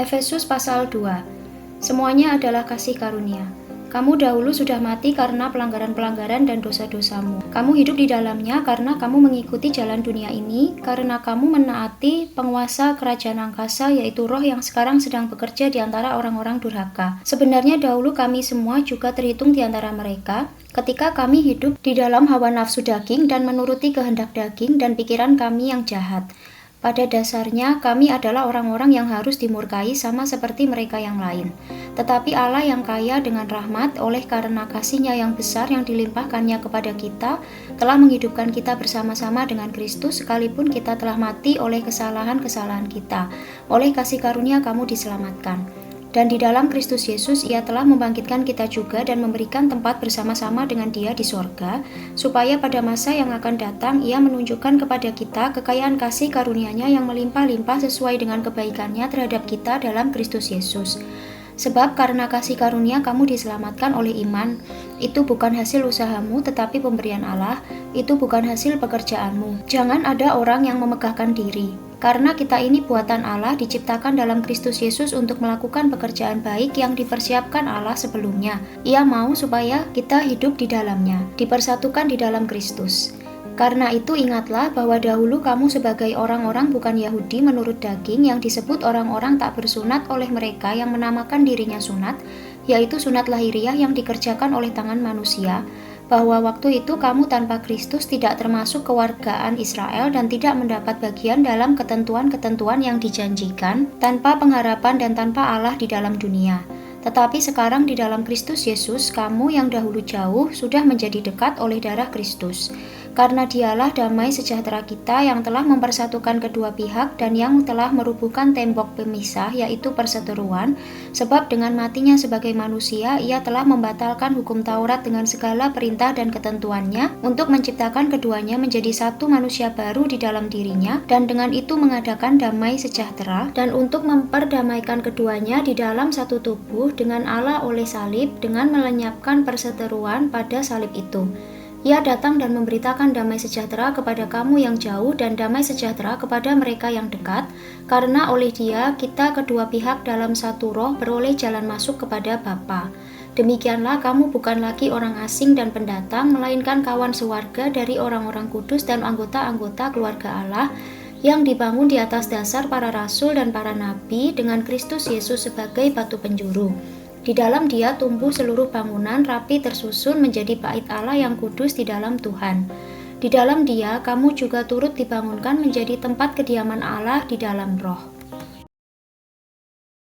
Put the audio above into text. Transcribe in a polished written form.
Efesus pasal 2. Semuanya adalah kasih karunia. Kamu dahulu sudah mati karena pelanggaran-pelanggaran dan dosa-dosamu. Kamu hidup di dalamnya karena kamu mengikuti jalan dunia ini, karena kamu menaati penguasa kerajaan angkasa, yaitu roh yang sekarang sedang bekerja di antara orang-orang durhaka. Sebenarnya dahulu kami semua juga terhitung di antara mereka, ketika kami hidup di dalam hawa nafsu daging dan menuruti kehendak daging dan pikiran kami yang jahat. Pada dasarnya, kami adalah orang-orang yang harus dimurkai sama seperti mereka yang lain. Tetapi Allah yang kaya dengan rahmat oleh karena kasih-Nya yang besar yang dilimpahkannya kepada kita, telah menghidupkan kita bersama-sama dengan Kristus sekalipun kita telah mati oleh kesalahan-kesalahan kita. Oleh kasih karunia kamu diselamatkan. Dan di dalam Kristus Yesus Ia telah membangkitkan kita juga dan memberikan tempat bersama-sama dengan Dia di sorga, supaya pada masa yang akan datang Ia menunjukkan kepada kita kekayaan kasih karunia-Nya yang melimpah-limpah sesuai dengan kebaikan-Nya terhadap kita dalam Kristus Yesus. Sebab karena kasih karunia kamu diselamatkan oleh iman, itu bukan hasil usahamu tetapi pemberian Allah, itu bukan hasil pekerjaanmu. Jangan ada orang yang memegahkan diri. Karena kita ini buatan Allah diciptakan dalam Kristus Yesus untuk melakukan pekerjaan baik yang dipersiapkan Allah sebelumnya. Ia mau supaya kita hidup di dalamnya, dipersatukan di dalam Kristus. Karena itu ingatlah bahwa dahulu kamu sebagai orang-orang bukan Yahudi menurut daging yang disebut orang-orang tak bersunat oleh mereka yang menamakan dirinya sunat, yaitu sunat lahiriah yang dikerjakan oleh tangan manusia, bahwa waktu itu kamu tanpa Kristus tidak termasuk kewargaan Israel dan tidak mendapat bagian dalam ketentuan-ketentuan yang dijanjikan, tanpa pengharapan dan tanpa Allah di dalam dunia. Tetapi sekarang di dalam Kristus Yesus, kamu yang dahulu jauh sudah menjadi dekat oleh darah Kristus. Karena Dialah damai sejahtera kita yang telah mempersatukan kedua pihak dan yang telah merubuhkan tembok pemisah, yaitu perseteruan, sebab dengan matinya sebagai manusia, Ia telah membatalkan hukum Taurat dengan segala perintah dan ketentuannya untuk menciptakan keduanya menjadi satu manusia baru di dalam dirinya, dan dengan itu mengadakan damai sejahtera, dan untuk memperdamaikan keduanya di dalam satu tubuh dengan Allah oleh salib, dengan melenyapkan perseteruan pada salib itu. Ia datang dan memberitakan damai sejahtera kepada kamu yang jauh dan damai sejahtera kepada mereka yang dekat, karena oleh Dia kita kedua pihak dalam satu roh beroleh jalan masuk kepada Bapa. Demikianlah kamu bukan lagi orang asing dan pendatang, melainkan kawan sewarga dari orang-orang kudus dan anggota-anggota keluarga Allah, yang dibangun di atas dasar para rasul dan para nabi dengan Kristus Yesus sebagai batu penjuru. Di dalam Dia tumbuh seluruh bangunan rapi tersusun menjadi bait Allah yang kudus di dalam Tuhan. Di dalam Dia kamu juga turut dibangunkan menjadi tempat kediaman Allah di dalam Roh.